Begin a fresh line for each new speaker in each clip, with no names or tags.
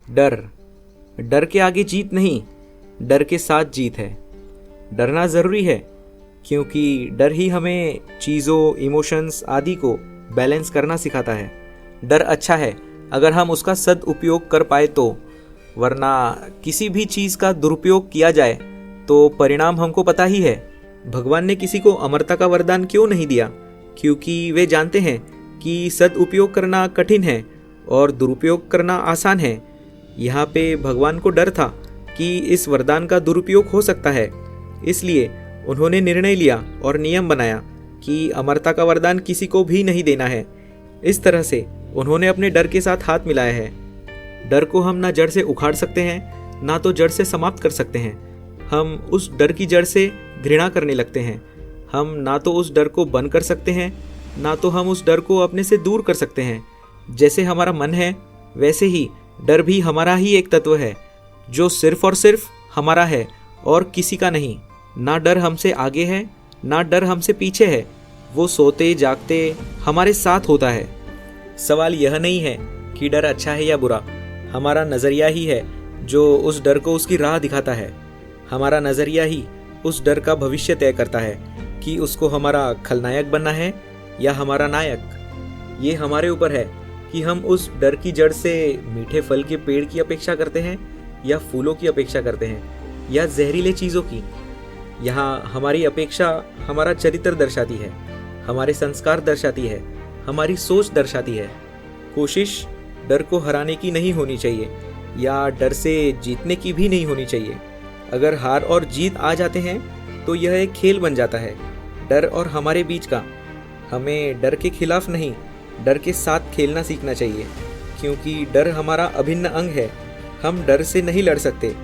डर। डर के आगे जीत नहीं, डर के साथ जीत है। डरना ज़रूरी है क्योंकि डर ही हमें चीज़ों, इमोशंस आदि को बैलेंस करना सिखाता है। डर अच्छा है अगर हम उसका सदुपयोग कर पाए तो, वरना किसी भी चीज़ का दुरुपयोग किया जाए तो परिणाम हमको पता ही है। भगवान ने किसी को अमरता का वरदान क्यों नहीं दिया? क्योंकि वे जानते हैं कि सदुपयोग करना कठिन है और दुरुपयोग करना आसान है। यहाँ पे भगवान को डर था कि इस वरदान का दुरुपयोग हो सकता है, इसलिए उन्होंने निर्णय लिया और नियम बनाया कि अमरता का वरदान किसी को भी नहीं देना है। इस तरह से उन्होंने अपने डर के साथ हाथ मिलाया है। डर को हम ना जड़ से उखाड़ सकते हैं, ना तो जड़ से समाप्त कर सकते हैं। हम उस डर की जड़ से घृणा करने लगते हैं। हम ना तो उस डर को बंद कर सकते हैं, ना तो हम उस डर को अपने से दूर कर सकते हैं। जैसे हमारा मन है, वैसे ही डर भी हमारा ही एक तत्व है, जो सिर्फ और सिर्फ हमारा है और किसी का नहीं। ना डर हमसे आगे है, ना डर हमसे पीछे है। वो सोते जागते हमारे साथ होता है। सवाल यह नहीं है कि डर अच्छा है या बुरा, हमारा नज़रिया ही है जो उस डर को उसकी राह दिखाता है। हमारा नज़रिया ही उस डर का भविष्य तय करता है कि उसको हमारा खलनायक बनना है या हमारा नायक। ये हमारे ऊपर है कि हम उस डर की जड़ से मीठे फल के पेड़ की अपेक्षा करते हैं या फूलों की अपेक्षा करते हैं या जहरीले चीज़ों की। यहाँ हमारी अपेक्षा हमारा चरित्र दर्शाती है, हमारे संस्कार दर्शाती है, हमारी सोच दर्शाती है। कोशिश डर को हराने की नहीं होनी चाहिए या डर से जीतने की भी नहीं होनी चाहिए। अगर हार और जीत आ जाते हैं तो यह एक खेल बन जाता है, डर और हमारे बीच का। हमें डर के खिलाफ नहीं, डर के साथ खेलना सीखना चाहिए, क्योंकि डर हमारा अभिन्न अंग है। हम डर से नहीं लड़ सकते।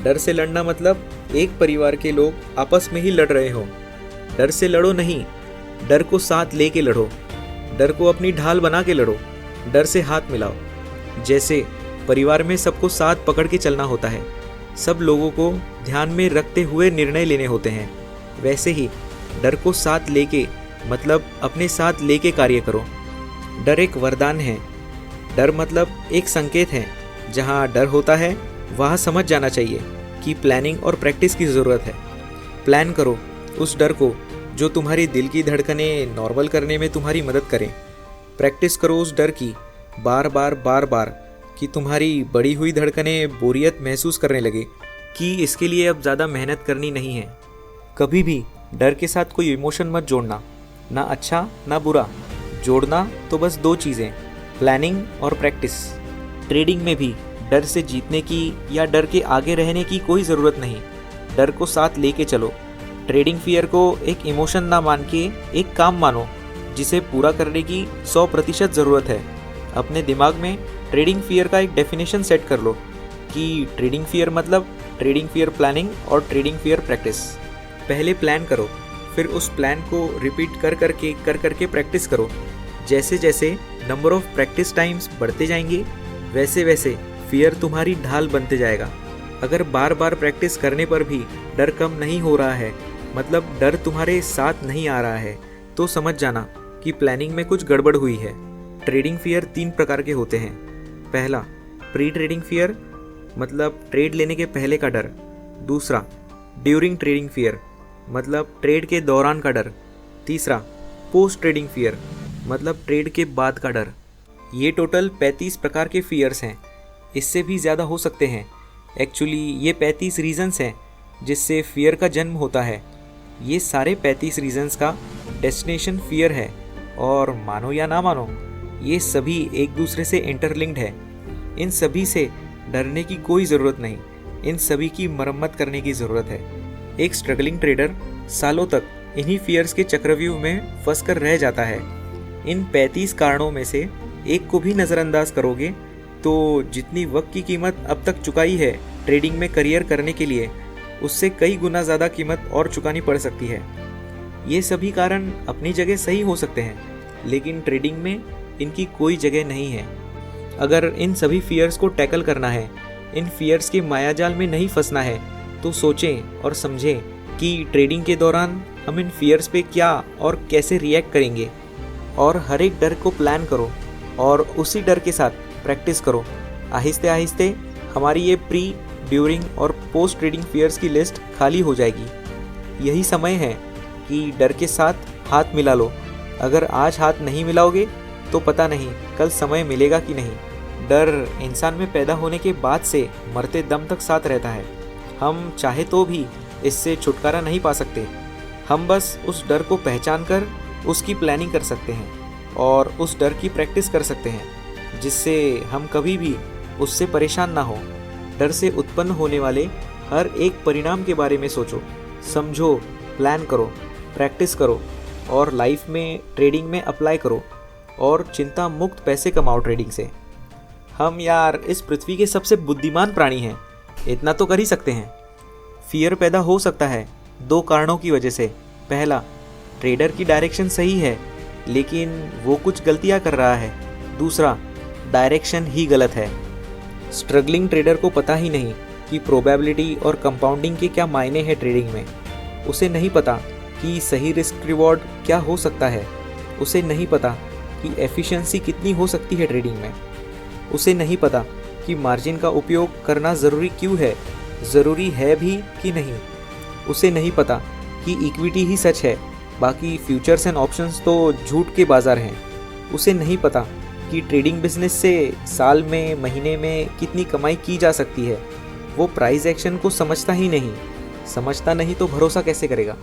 डर से लड़ना मतलब एक परिवार के लोग आपस में ही लड़ रहे हो। डर से लड़ो नहीं, डर को साथ लेके लड़ो। डर को अपनी ढाल बना के लड़ो। डर से हाथ मिलाओ। जैसे परिवार में सबको साथ पकड़ के चलना होता है, सब लोगों को ध्यान में रखते हुए निर्णय लेने होते हैं, वैसे ही डर को साथ लेके मतलब अपने साथ लेके कार्य करो। डर एक वरदान है। डर मतलब एक संकेत है। जहाँ डर होता है वहाँ समझ जाना चाहिए कि प्लानिंग और प्रैक्टिस की ज़रूरत है। प्लान करो उस डर को जो तुम्हारी दिल की धड़कनें नॉर्मल करने में तुम्हारी मदद करें। प्रैक्टिस करो उस डर की बार बार कि तुम्हारी बढ़ी हुई धड़कनें बोरियत महसूस करने लगे कि इसके लिए अब ज़्यादा मेहनत करनी नहीं है। कभी भी डर के साथ कोई इमोशन मत जोड़ना, ना अच्छा ना बुरा। जोड़ना तो बस दो चीज़ें, प्लानिंग और प्रैक्टिस। ट्रेडिंग में भी डर से जीतने की या डर के आगे रहने की कोई ज़रूरत नहीं। डर को साथ लेके चलो। ट्रेडिंग फियर को एक इमोशन ना मान के एक काम मानो जिसे पूरा करने की 100% ज़रूरत है। अपने दिमाग में ट्रेडिंग फियर का एक डेफिनेशन सेट कर लो कि ट्रेडिंग फियर मतलब ट्रेडिंग फियर प्लानिंग और ट्रेडिंग फियर प्रैक्टिस। पहले प्लान करो, फिर उस प्लान को रिपीट कर करके प्रैक्टिस करो। जैसे जैसे नंबर ऑफ प्रैक्टिस टाइम्स बढ़ते जाएंगे, वैसे वैसे फियर तुम्हारी ढाल बनते जाएगा। अगर बार बार प्रैक्टिस करने पर भी डर कम नहीं हो रहा है, मतलब डर तुम्हारे साथ नहीं आ रहा है, तो समझ जाना कि प्लानिंग में कुछ गड़बड़ हुई है। ट्रेडिंग फियर 3 प्रकार के होते हैं। पहला, प्री ट्रेडिंग फियर मतलब ट्रेड लेने के पहले का डर। दूसरा, ड्यूरिंग ट्रेडिंग फियर मतलब ट्रेड के दौरान का डर। तीसरा, पोस्ट ट्रेडिंग फियर मतलब ट्रेड के बाद का डर। ये टोटल 35 प्रकार के फियर्स हैं। इससे भी ज़्यादा हो सकते हैं। एक्चुअली ये 35 रीजन्स हैं जिससे फियर का जन्म होता है। ये सारे 35 रीजन्स का डेस्टिनेशन फियर है, और मानो या ना मानो ये सभी एक दूसरे से इंटरलिंक्ड है। इन सभी से डरने की कोई ज़रूरत नहीं, इन सभी की मरम्मत करने की ज़रूरत है। एक स्ट्रगलिंग ट्रेडर सालों तक इन्हीं फियर्स के चक्रव्यूह में फंस कर रह जाता है। इन 35 कारणों में से एक को भी नज़रअंदाज करोगे तो जितनी वक्त की कीमत अब तक चुकाई है ट्रेडिंग में करियर करने के लिए, उससे कई गुना ज़्यादा कीमत और चुकानी पड़ सकती है। ये सभी कारण अपनी जगह सही हो सकते हैं, लेकिन ट्रेडिंग में इनकी कोई जगह नहीं है। अगर इन सभी फियर्स को टैकल करना है, इन फियर्स के मायाजाल में नहीं फंसना है, तो सोचें और समझें कि ट्रेडिंग के दौरान हम इन फियर्स पे क्या और कैसे रिएक्ट करेंगे। और हर एक डर को प्लान करो और उसी डर के साथ प्रैक्टिस करो। आहिस्ते आहिस्ते हमारी ये प्री, ड्यूरिंग और पोस्ट ट्रेडिंग फियर्स की लिस्ट खाली हो जाएगी। यही समय है कि डर के साथ हाथ मिला लो। अगर आज हाथ नहीं मिलाओगे तो पता नहीं कल समय मिलेगा कि नहीं। डर इंसान में पैदा होने के बाद से मरते दम तक साथ रहता है। हम चाहे तो भी इससे छुटकारा नहीं पा सकते। हम बस उस डर को पहचान कर उसकी प्लानिंग कर सकते हैं और उस डर की प्रैक्टिस कर सकते हैं, जिससे हम कभी भी उससे परेशान ना हो। डर से उत्पन्न होने वाले हर एक परिणाम के बारे में सोचो, समझो, प्लान करो, प्रैक्टिस करो और लाइफ में ट्रेडिंग में अप्लाई करो और चिंता मुक्त पैसे कमाओ ट्रेडिंग से। हम यार इस पृथ्वी के सबसे बुद्धिमान प्राणी हैं, इतना तो कर ही सकते हैं। फियर पैदा हो सकता है 2 कारणों की वजह से। पहला, ट्रेडर की डायरेक्शन सही है लेकिन वो कुछ गलतियां कर रहा है। दूसरा, डायरेक्शन ही गलत है। स्ट्रगलिंग ट्रेडर को पता ही नहीं कि प्रोबेबिलिटी और कंपाउंडिंग के क्या मायने हैं ट्रेडिंग में। उसे नहीं पता कि सही रिस्क रिवॉर्ड क्या हो सकता है। उसे नहीं पता कि एफिशिएंसी कितनी हो सकती है ट्रेडिंग में। उसे नहीं पता कि मार्जिन का उपयोग करना ज़रूरी क्यों है, ज़रूरी है भी कि नहीं। उसे नहीं पता कि इक्विटी ही सच है, बाकी फ्यूचर्स एंड ऑप्शंस तो झूठ के बाज़ार हैं। उसे नहीं पता कि ट्रेडिंग बिजनेस से साल में, महीने में कितनी कमाई की जा सकती है। वो प्राइस एक्शन को समझता ही नहीं। समझता नहीं तो भरोसा कैसे करेगा।